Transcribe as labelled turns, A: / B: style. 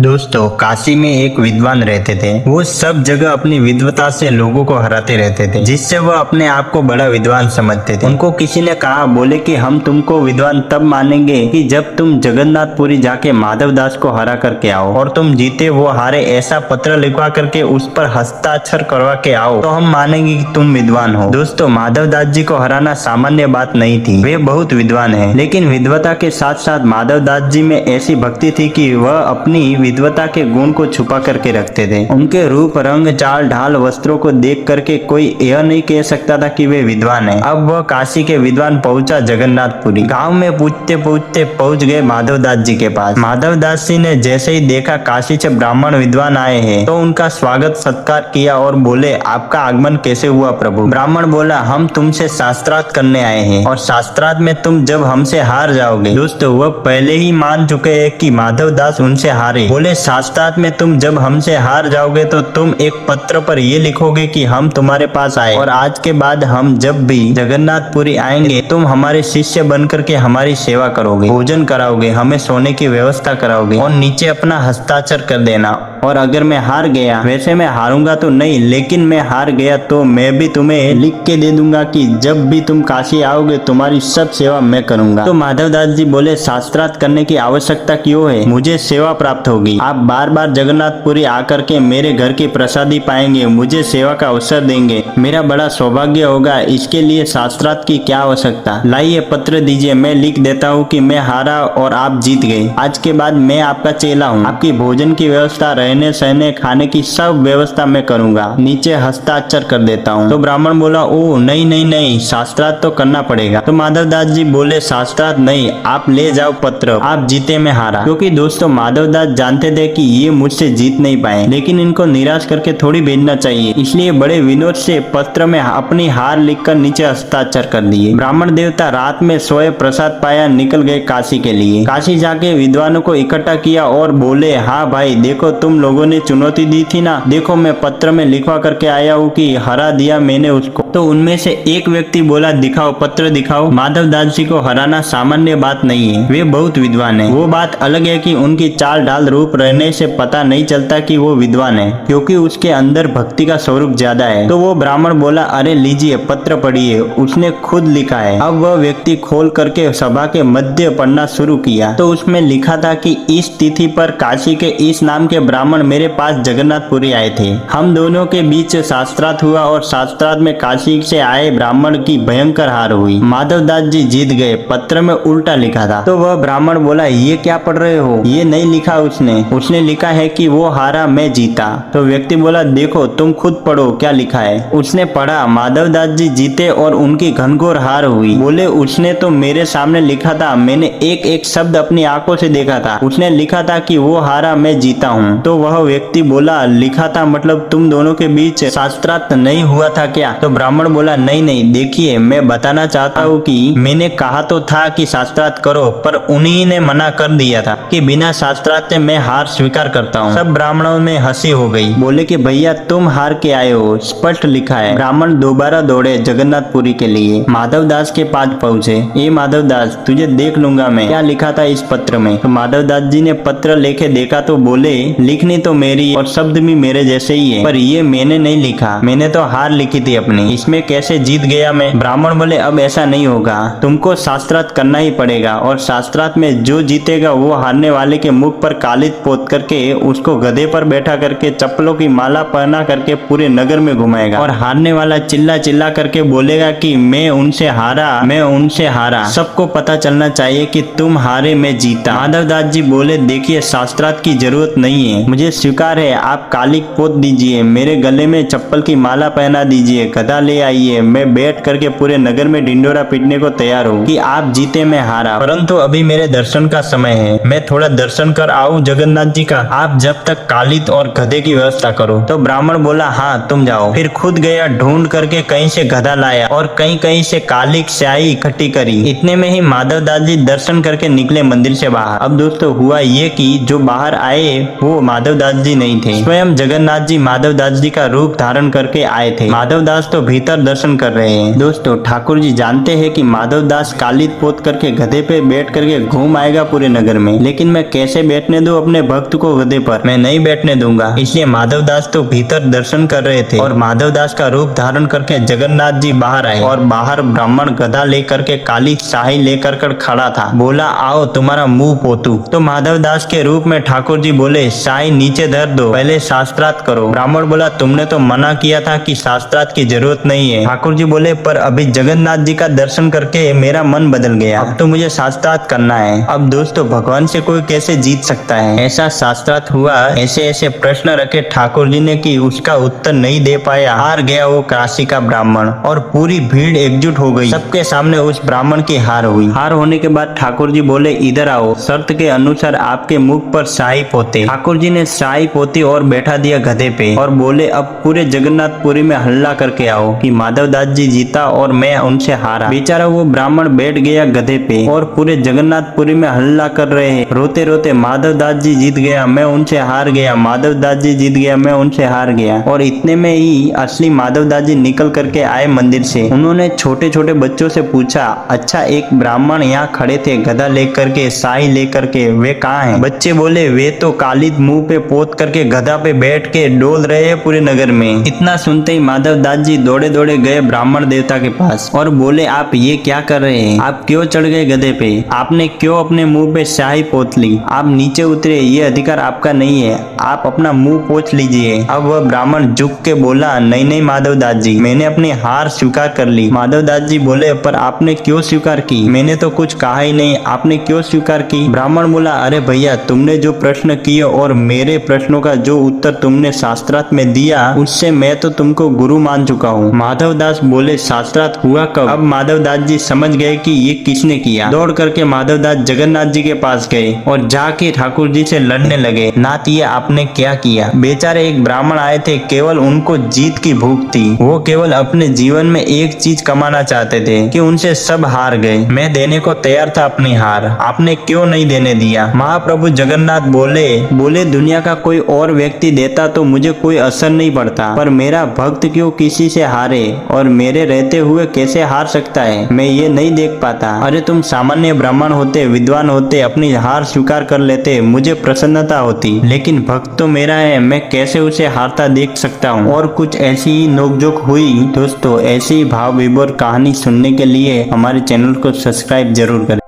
A: दोस्तों, काशी में एक विद्वान रहते थे। वो सब जगह अपनी विद्वता से लोगों को हराते रहते थे, जिससे वो अपने आप को बड़ा विद्वान समझते थे। उनको किसी ने कहा, बोले कि हम तुमको विद्वान तब मानेंगे कि जब तुम जगन्नाथपुरी जाके माधव दास को हरा करके आओ, और तुम जीते वो हारे ऐसा पत्र लिखवा करके उस पर हस्ताक्षर करवा के आओ, तो हम मानेंगे कि तुम विद्वान हो। दोस्तों, माधव दास जी को हराना सामान्य बात नहीं थी। वे बहुत विद्वान है, लेकिन विद्वता के साथ साथ माधव दास जी में ऐसी भक्ति थी कि वह अपनी विद्वता के गुण को छुपा करके रखते थे। उनके रूप, रंग, चाल ढाल, वस्त्रों को देख करके कोई यह नहीं कह सकता था कि वे विद्वान हैं। अब वह काशी के विद्वान पहुंचा जगन्नाथपुरी। गांव में पूछते पूछते पहुंच गए माधव दास जी के पास। माधव दास जी ने जैसे ही देखा काशी से ब्राह्मण विद्वान आए हैं, तो उनका स्वागत सत्कार किया और बोले, आपका आगमन कैसे हुआ प्रभु? ब्राह्मण बोला, हम तुमसे शास्त्रार्थ करने आए हैं, और शास्त्रार्थ में तुम जब हमसे हार जाओगे। दोस्तों, वह पहले ही मान चुके हैं कि माधव दास उनसे हारे। बोले, शास्त्रार्थ में तुम जब हमसे हार जाओगे तो तुम एक पत्र पर ये लिखोगे कि हम तुम्हारे पास आए, और आज के बाद हम जब भी जगन्नाथपुरी आएंगे तुम हमारे शिष्य बनकर के हमारी सेवा करोगे, भोजन कराओगे, हमें सोने की व्यवस्था कराओगे, और नीचे अपना हस्ताक्षर कर देना। और अगर मैं हार गया, वैसे मैं हारूंगा तो नहीं, लेकिन मैं हार गया तो मैं भी तुम्हें लिख के दे दूंगा कि जब भी तुम काशी आओगे तुम्हारी सब सेवा मैं करूंगा। तो माधव दास जी बोले, शास्त्रार्थ करने की आवश्यकता क्यों है? मुझे सेवा प्राप्त होगी। आप बार बार जगन्नाथपुरी आकर के मेरे घर की प्रसादी पाएंगे, मुझे सेवा का अवसर देंगे, मेरा बड़ा सौभाग्य होगा। इसके लिए शास्त्रार्थ की क्या आवश्यकता? लाइए पत्र दीजिए, मैं लिख देता हूँ कि मैं हारा और आप जीत गए। आज के बाद मैं आपका चेला हूँ। आपकी भोजन की व्यवस्था, रहने सहने खाने की सब व्यवस्था मैं करूंगा। नीचे हस्ताक्षर कर देता हूँ। तो ब्राह्मण बोला, ओ नहीं नहीं नहीं, शास्त्रार्थ तो करना पड़ेगा। तो माधव दास जी बोले, शास्त्रार्थ नहीं, आप ले जाओ पत्र, आप जीते मैं हारा। क्योंकि दोस्तों, माधव दास जानते थे कि ये मुझसे जीत नहीं पाए, लेकिन इनको निराश करके थोड़ी भेजना चाहिए, इसलिए बड़े विनोद से पत्र में अपनी हार लिखकर नीचे हस्ताक्षर कर दिए। ब्राह्मण देवता रात में सोए, प्रसाद पाया, निकल गए काशी के लिए। काशी जाके विद्वानों को इकट्ठा किया और बोले, हाँ भाई, देखो तुम लोगों ने चुनौती दी थी ना, देखो मैं पत्र में लिखवा करके आया हूँ कि हरा दिया मैंने उसको। तो उनमें से एक व्यक्ति बोला, दिखाओ पत्र दिखाओ। माधव दास जी को हराना सामान्य बात नहीं है, वे बहुत विद्वान है। वो बात अलग है कि उनकी चाल ढाल, रूप, रहने से पता नहीं चलता कि वो विद्वान है, क्योंकि उसके अंदर भक्ति का स्वरूप ज्यादा है। तो वो ब्राह्मण बोला, अरे लीजिए पत्र पढ़िए, उसने खुद लिखा है। अब वह व्यक्ति खोल करके सभा के मध्य पढ़ना शुरू किया। तो उसमें लिखा था कि इस तिथि पर काशी के इस नाम के ब्राह्मण मेरे पास जगन्नाथपुरी आए थे। हम दोनों के बीच शास्त्रार्थ हुआ, और शास्त्रार्थ में काशी से आए ब्राह्मण की भयंकर हार हुई। माधव दास जी जीत गए। पत्र में उल्टा लिखा था। तो वह ब्राह्मण बोला, ये क्या पढ़ रहे हो? ये नहीं लिखा उसने लिखा है कि वो हारा मैं जीता। तो व्यक्ति बोला, देखो तुम खुद पढ़ो क्या लिखा है। उसने पढ़ा, माधव दास जी जीते और उनकी घनघोर हार हुई। बोले, उसने तो मेरे सामने लिखा था, मैंने एक एक शब्द अपनी आंखों से देखा था। उसने लिखा था कि वो हारा मैं जीता हूँ। तो वह व्यक्ति बोला, लिखा था मतलब तुम दोनों के बीच शास्त्रार्थ नहीं हुआ था क्या? तो ब्राह्मण बोला, नहीं नहीं, देखिए मैं बताना चाहता हूँ कि मैंने कहा तो था कि शास्त्रार्थ करो, पर उन्हीं ने मना कर दिया था कि बिना शास्त्रार्थ से मैं हार स्वीकार करता हूँ। सब ब्राह्मणों में हंसी हो गई। बोले कि भैया तुम हार के आए हो, स्पष्ट लिखा है। ब्राह्मण दोबारा दौड़े जगन्नाथपुरी के लिए। माधव दास के पास पहुँचे। ए माधव दास, तुझे देख लूंगा मैं, क्या लिखा था इस पत्र में? तो माधव दास जी ने पत्र लेके देखा तो बोले, लिखनी तो मेरी और शब्द भी मेरे जैसे ही है, पर ये मैंने नहीं लिखा, मैंने तो हार लिखी थी अपनी, इसमें कैसे जीत गया मैं? ब्राह्मण बोले, अब ऐसा नहीं होगा, तुमको शास्त्रार्थ करना ही पड़ेगा, और शास्त्रार्थ में जो जीतेगा वो हारने वाले के मुख पर कालित पोत करके उसको गधे पर बैठा करके चप्पलों की माला पहना करके पूरे नगर में घुमाएगा, और हारने वाला चिल्ला चिल्ला करके बोलेगा कि मैं उनसे हारा, मैं उनसे हारा। सबको पता चलना चाहिए कि तुम हारे मैं जीता। माधव दास जी बोले, देखिए शास्त्रार्थ की जरूरत नहीं है, मुझे स्वीकार है, आप कालिक पोत दीजिए, मेरे गले में चप्पल की माला पहना दीजिए, गधा ले आइए, मैं बैठ करके पूरे नगर में ढिंडोरा पीटने को तैयार हूँ कि आप जीते मैं हारा। परंतु अभी मेरे दर्शन का समय है, मैं थोड़ा दर्शन कर आऊं जगन्नाथ जी का, आप जब तक कालित और गधे की व्यवस्था करो। तो ब्राह्मण बोला, हाँ तुम जाओ। फिर खुद गया, ढूंढ करके कहीं से गधा लाया और कहीं कहीं से कालिक स्याही इकट्ठी करी। इतने में ही माधव दास जी दर्शन करके निकले मंदिर से बाहर। अब दोस्तों हुआ ये कि जो बाहर आए वो माधव दास जी नहीं थे, स्वयं जगन्नाथ जी माधव दास जी का रूप धारण करके आए थे। माधव दास तो भीतर दर्शन कर रहे हैं। दोस्तों, ठाकुर जी जानते हैं कि माधव दास कालिद पोत करके गधे पे बैठ करके घूम आएगा पूरे नगर में, लेकिन मैं कैसे बैठने दूं अपने भक्त को गधे पर? मैं नहीं बैठने दूंगा। इसलिए माधव दास तो भीतर दर्शन कर रहे थे और माधव दास का रूप धारण करके जगन्नाथ जी बाहर आए और बाहर ब्राह्मण गधा लेकर के काली शाही लेकर कर खड़ा था। बोला, आओ तुम्हारा मुंह पोतू। तो माधव दास के रूप में ठाकुर जी बोले, शाही नीचे धर दो, पहले शास्त्रार्थ करो। ब्राह्मण बोला, तुमने तो मना किया था कि शास्त्रार्थ की जरूरत नहीं है। ठाकुर जी बोले, पर अभी जगन्नाथ जी का दर्शन करके मेरा मन बदल गया, अब तो मुझे शास्त्रार्थ करना है। अब दोस्तों, भगवान से कोई कैसे जीत सकता है? ऐसा शास्त्रार्थ हुआ, ऐसे ऐसे प्रश्न रखे ठाकुर जी ने कि उसका उत्तर नहीं दे पाया। हार गया वो काशी का ब्राह्मण और पूरी भीड़ एकजुट हो गई। सबके सामने उस ब्राह्मण की हार हुई। हार होने के बाद ठाकुर जी बोले, इधर आओ, शर्त के अनुसार आपके मुख पर शाही पोते। ठाकुर जी ने शाही पोती और बैठा दिया गधे पे और बोले, अब पूरे जगन्नाथपुरी में हल्ला करके आओ कि माधव दास जी जीता और मैं उनसे हारा। बेचारा वो ब्राह्मण बैठ गया गधे पे और पूरे जगन्नाथपुरी में हल्ला कर रहे हैं, रोते रोते, माधव दास जी जीत गया, मैं उनसे हार गया, माधव दास जी जीत गया, मैं उनसे हार गया। और इतने में ही असली माधव दास जी निकल करके आए मंदिर से। उन्होंने छोटे छोटे बच्चों से पूछा, अच्छा एक ब्राह्मण यहाँ खड़े थे गधा लेकर के, शाही लेकर के, वे कहाँ हैं? बच्चे बोले, वे तो कालिद मुंह पे पोत करके गधा पे बैठ के डोल रहे हैं पूरे नगर में। इतना सुनते ही माधव दास जी दौड़े दौड़े गए ब्राह्मण देवता के पास और बोले, आप ये क्या कर रहे हैं? आप क्यों चढ़ गए गधे पे? आपने क्यों अपने मुंह पे शाही पोत ली? आप नीचे उतरे, ये अधिकार आपका नहीं है, आप अपना मुंह पोछ लीजिए। अब वह ब्राह्मण झुक के बोला, नहीं नहीं माधव दास जी, मैंने अपनी हार स्वीकार कर ली। माधव दास जी बोले, पर आपने क्यों स्वीकार की? मैंने तो कुछ कहा ही नहीं, आपने क्यों स्वीकार की? ब्राह्मण बोला, अरे भैया, तुमने जो प्रश्न किए और मेरे प्रश्नों का जो उत्तर तुमने शास्त्रार्थ में दिया, उससे मैं तो तुमको गुरु मान चुका हूँ। माधव दास बोले, शास्त्रार्थ हुआ कब? अब माधव दास जी समझ गए कि ये किसने किया। दौड़ करके माधव दास जगन्नाथ जी के पास गए और जाके ठाकुर जी से लड़ने लगे। नाथ, ये आपने क्या किया? बेचारे एक ब्राह्मण आए थे, केवल उनको जीत की भूख थी। वो केवल अपने जीवन में एक चीज कमाना चाहते थे कि उनसे सब हार गए। मैं देने को तैयार था अपनी हार, आपने क्यों नहीं देने दिया? महाप्रभु जगन्नाथ बोले, दुनिया का कोई और व्यक्ति देता तो मुझे कोई असर नहीं पड़ता, पर मेरा भक्त क्यों किसी से हारे और मेरे रहते हुए कैसे हार सकता है, मैं ये नहीं देख पाता। अरे तुम सामान्य ब्राह्मण होते, विद्वान होते, अपनी हार स्वीकार कर लेते, मुझे प्रसन्नता होती, लेकिन भक्त तो मेरा है, मैं कैसे उसे हारता देख सकता हूँ। और कुछ ऐसी ही नोकझोंक हुई। दोस्तों, ऐसी भाव विभोर कहानी सुनने के लिए हमारे चैनल को सब्सक्राइब जरूर करें।